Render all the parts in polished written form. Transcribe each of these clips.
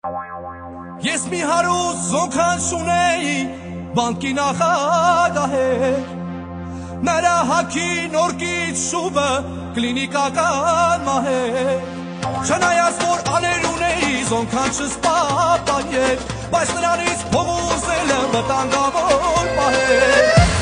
Ես մի հարուստ զոնքան շունեի բանկի նախագահեր Նրա հաքի նորկից շուբը կլինիկական մահեր Չնայած որ աներ ունեի զոնքան չսպապայեր Բայց նրանից փող ուզելը վտանգավոր պահեր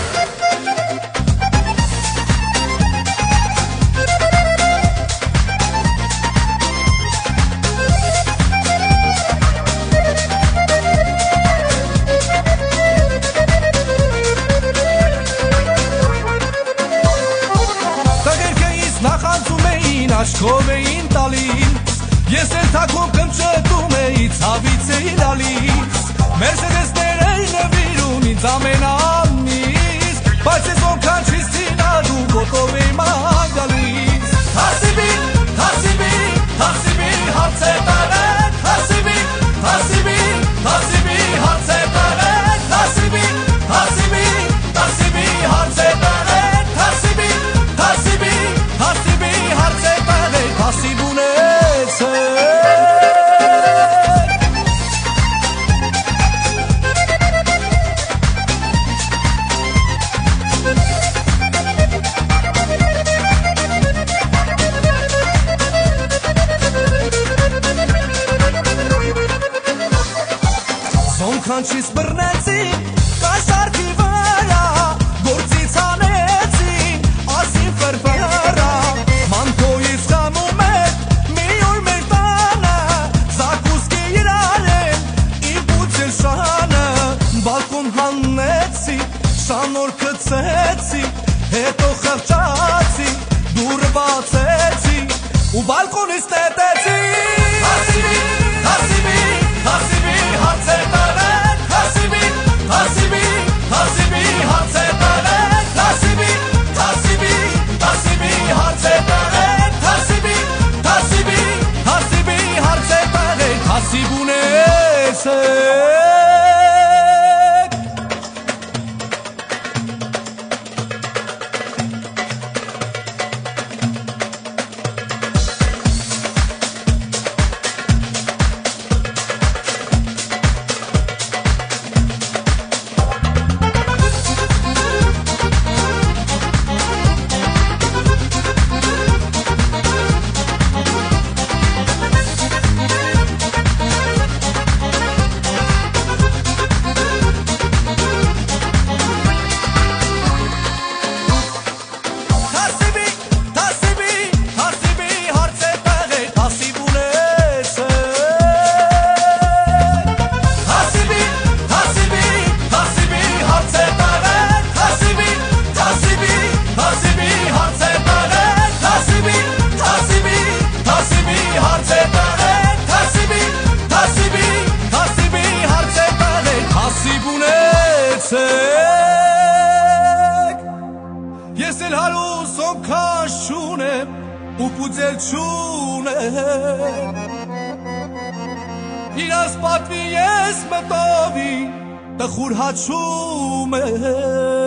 Աչքով էին տալիս Ես էլ թաքում կմճտում էի Ցավից էի լալիս Մերսեդեսներ էին նվիրում ինձ ամենամիս Բայց ես ոնքան չի սինադու Գոտով էի ման գալիս Թասիբի, թասիբի, թասիբի հարց է տանեք Թասիբի, թասիբի, թասիբի հարց է տանեք Թասիբի, թասիբի, թասիբի հարց է տանեք Թասիբի, թասիբի, թասիբի հարց է Հասիբ ունեցեք Զոնքան չիս բռնեցին կաշարքի վրա Գործից անեցին ասին ֆրվրա Մանթոյից խամում եք մի օր մեր տանը Զակուսկի իրարեն իմ պուծել շանը Բալկոն հանեցի, շանոր կծեցի Հետո խղճացի, դուրը բացեցի Ու բալկոնից նետեցի Հասիբի, հասիբի, հասիբի հարց է տանեք Հասիբի, հասիբի, հասիբի հարց է տանեք Հասիբի, հասիբի, հասիբի հարց է տանեք Հասիբի, հասիբի, հասիբի հարց է տանեք Հասիբ ունեցեք Ես էլ հարուս ոնքան շունեմ ու պուծել չունեմ Իրաս պատվի ես մտովի տխուր հաչում եմ